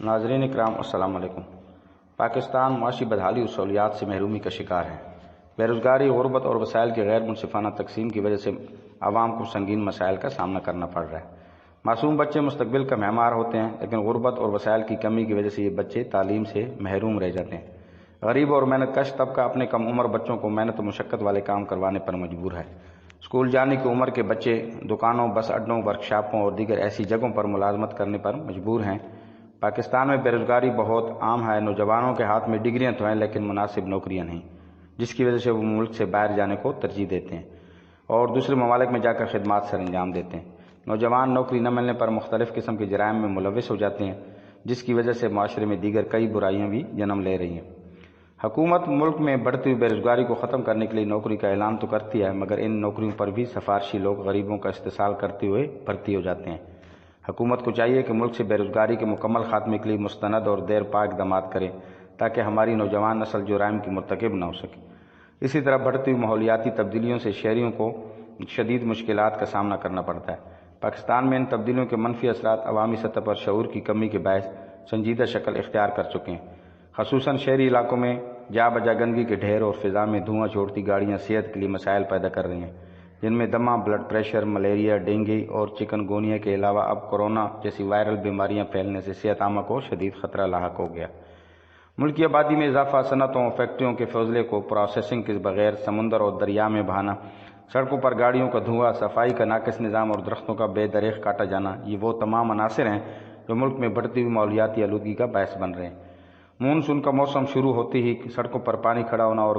ناظرین اکرام السلام علیکم۔ پاکستان معاشی بدحالی اور سہولیات سے محرومی کا شکار ہے۔ بے روزگاری، غربت اور وسائل کی غیر منصفانہ تقسیم کی وجہ سے عوام کو سنگین مسائل کا سامنا کرنا پڑ رہا ہے۔ معصوم بچے مستقبل کا معمار ہوتے ہیں، لیکن غربت اور وسائل کی کمی کی وجہ سے یہ بچے تعلیم سے محروم رہ جاتے ہیں۔ غریب اور محنت کش طبقہ اپنے کم عمر بچوں کو محنت و مشقت والے کام کروانے پر مجبور ہے۔ اسکول جانے کی عمر کے بچے دکانوں، بس اڈوں، ورکشاپوں اور دیگر ایسی جگہوں پر ملازمت کرنے پر مجبور ہیں۔ پاکستان میں بے روزگاری بہت عام ہے۔ نوجوانوں کے ہاتھ میں ڈگریاں تو ہیں، لیکن مناسب نوکریاں نہیں، جس کی وجہ سے وہ ملک سے باہر جانے کو ترجیح دیتے ہیں اور دوسرے ممالک میں جا کر خدمات سر انجام دیتے ہیں۔ نوجوان نوکری نہ ملنے پر مختلف قسم کے جرائم میں ملوث ہو جاتے ہیں، جس کی وجہ سے معاشرے میں دیگر کئی برائیاں بھی جنم لے رہی ہیں۔ حکومت ملک میں بڑھتی ہوئی بے روزگاری کو ختم کرنے کے لیے نوکری کا اعلان تو کرتی ہے، مگر ان نوکریوں پر بھی سفارشی لوگ غریبوں کا استحصال کرتے ہوئے بھرتی ہو جاتے ہیں۔ حکومت کو چاہیے کہ ملک سے بے روزگاری کے مکمل خاتمے کے لیے مستند اور دیر پا اقدامات کرے، تاکہ ہماری نوجوان نسل جرائم کی مرتکب نہ ہو سکے۔ اسی طرح بڑھتی ہوئی ماحولیاتی تبدیلیوں سے شہریوں کو شدید مشکلات کا سامنا کرنا پڑتا ہے۔ پاکستان میں ان تبدیلیوں کے منفی اثرات عوامی سطح پر شعور کی کمی کے باعث سنجیدہ شکل اختیار کر چکے ہیں۔ خصوصاً شہری علاقوں میں جا بجا گندگی کے ڈھیر اور فضا میں دھواں چھوڑتی گاڑیاں صحت کے لیے مسائل پیدا کر رہی ہیں، جن میں دمہ، بلڈ پریشر، ملیریا، ڈینگی اور چکن گونیا کے علاوہ اب کورونا جیسی وائرل بیماریاں پھیلنے سے صحت عامہ کو شدید خطرہ لاحق ہو گیا۔ ملکی آبادی میں اضافہ، صنعتوں اور فیکٹریوں کے فضلے کو پروسیسنگ کے بغیر سمندر اور دریا میں بہانا، سڑکوں پر گاڑیوں کا دھواں، صفائی کا ناقص نظام اور درختوں کا بے دریغ کاٹا جانا، یہ وہ تمام عناصر ہیں جو ملک میں بڑھتی ہوئی ماحولیاتی آلودگی کا باعث بن رہے ہیں۔ مونسون کا موسم شروع ہوتے ہی سڑکوں پر پانی کھڑا ہونا اور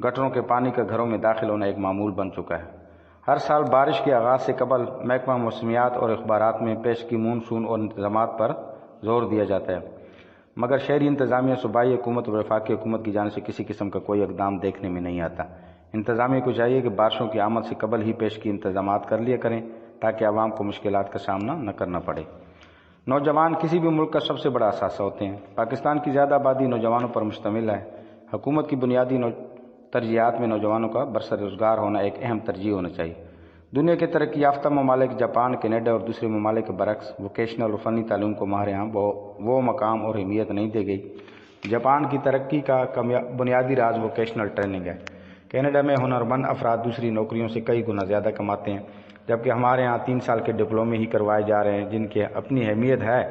گٹروں کے پانی کا گھروں میں داخل ہونا ایک معمول بن چکا ہے۔ ہر سال بارش کے آغاز سے قبل محکمہ موسمیات اور اخبارات میں پیش کی مونسون اور انتظامات پر زور دیا جاتا ہے، مگر شہری انتظامیہ، صوبائی حکومت اور وفاقی حکومت کی جانب سے کسی قسم کا کوئی اقدام دیکھنے میں نہیں آتا۔ انتظامیہ کو چاہیے کہ بارشوں کی آمد سے قبل ہی پیش کی انتظامات کر لیا کریں، تاکہ عوام کو مشکلات کا سامنا نہ کرنا پڑے۔ نوجوان کسی بھی ملک کا سب سے بڑا اثاثہ ہوتے ہیں۔ پاکستان کی زیادہ آبادی نوجوانوں پر مشتمل ہے۔ حکومت کی بنیادی ترجیحات میں نوجوانوں کا برسر روزگار ہونا ایک اہم ترجیح ہونا چاہیے۔ دنیا کے ترقی یافتہ ممالک جاپان، کینیڈا اور دوسرے ممالک کے برعکس ووکیشنل اور فنی تعلیم کو ہمارے ہاں وہ مقام اور اہمیت نہیں دی گئی۔ جاپان کی ترقی کا بنیادی راز ووکیشنل ٹریننگ ہے۔ کینیڈا میں ہنرمند افراد دوسری نوکریوں سے کئی گنا زیادہ کماتے ہیں، جبکہ ہمارے ہاں 3 سال کے ڈپلومے ہی کروائے جا رہے ہیں، جن کی اپنی اہمیت ہے،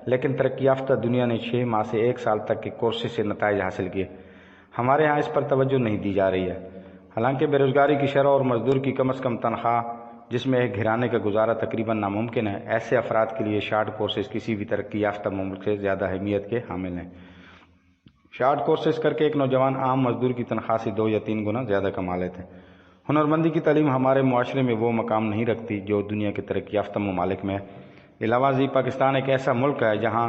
لیکن ترقی یافتہ دنیا نے 6 ماہ سے 1 سال تک کے کورسز سے نتائج حاصل کیے۔ ہمارے ہاں اس پر توجہ نہیں دی جا رہی ہے۔ حالانکہ بے روزگاری کی شرح اور مزدور کی کم از کم تنخواہ، جس میں ایک گھرانے کا گزارا تقریباً ناممکن ہے، ایسے افراد کے لیے شارٹ کورسز کسی بھی ترقی یافتہ ملک سے زیادہ اہمیت کے حامل ہیں۔ شارٹ کورسز کر کے ایک نوجوان عام مزدور کی تنخواہ سے 2 یا 3 گنا زیادہ کما لیتے ہیں۔ ہنرمندی کی تعلیم ہمارے معاشرے میں وہ مقام نہیں رکھتی جو دنیا کے ترقی یافتہ ممالک میں ہے۔ علاوہ ازیں پاکستان ایک ایسا ملک ہے جہاں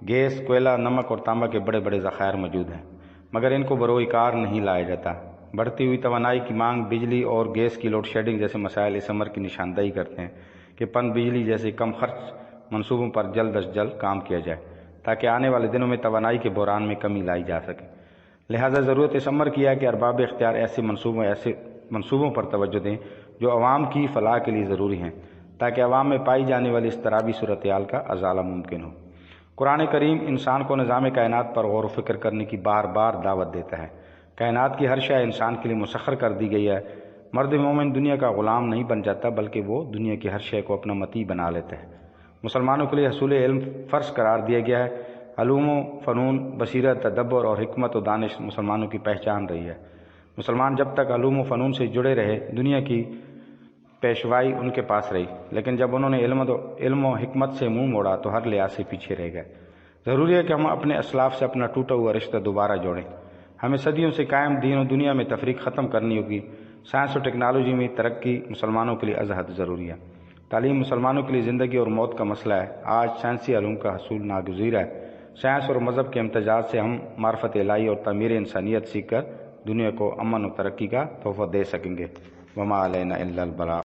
گیس، کوئلہ، نمک اور تانبا کے بڑے بڑے ذخائر موجود ہیں، مگر ان کو بروئے کار نہیں لایا جاتا۔ بڑھتی ہوئی توانائی کی مانگ، بجلی اور گیس کی لوڈ شیڈنگ جیسے مسائل اس امر کی نشاندہی کرتے ہیں کہ پن بجلی جیسے کم خرچ منصوبوں پر جلد از جلد کام کیا جائے، تاکہ آنے والے دنوں میں توانائی کے بحران میں کمی لائی جا سکے۔ لہذا ضرورت اس امر کی ہے کہ ارباب اختیار ایسے منصوبوں پر توجہ دیں جو عوام کی فلاح کے لیے ضروری ہیں، تاکہ عوام میں پائی جانے والی اضطرابی صورتحال کا ازالہ ممکن ہو۔ قرآن کریم انسان کو نظام کائنات پر غور و فکر کرنے کی بار بار دعوت دیتا ہے۔ کائنات کی ہر شے انسان کے لیے مسخر کر دی گئی ہے۔ مرد مومن دنیا کا غلام نہیں بن جاتا، بلکہ وہ دنیا کی ہر شے کو اپنا مطیع بنا لیتا ہے۔ مسلمانوں کے لیے حصول علم فرض قرار دیا گیا ہے۔ علوم و فنون، بصیرت، تدبر اور حکمت و دانش مسلمانوں کی پہچان رہی ہے۔ مسلمان جب تک علوم و فنون سے جڑے رہے، دنیا کی پیشوائی ان کے پاس رہی، لیکن جب انہوں نے علم و حکمت سے منہ موڑا تو ہر لحاظ سے پیچھے رہ گئے۔ ضروری ہے کہ ہم اپنے اسلاف سے اپنا ٹوٹا ہوا رشتہ دوبارہ جوڑیں۔ ہمیں صدیوں سے قائم دین و دنیا میں تفریق ختم کرنی ہوگی۔ سائنس و ٹیکنالوجی میں ترقی مسلمانوں کے لیے از حد ضروری ہے۔ تعلیم مسلمانوں کے لیے زندگی اور موت کا مسئلہ ہے۔ آج سائنسی علوم کا حصول ناگزیر ہے۔ سائنس اور مذہب کے امتزاج سے ہم معرفت الہی اور تعمیر انسانیت سیکھ کر دنیا کو امن و ترقی کا تحفہ دے سکیں گے۔ وما علینا الا البلاغ۔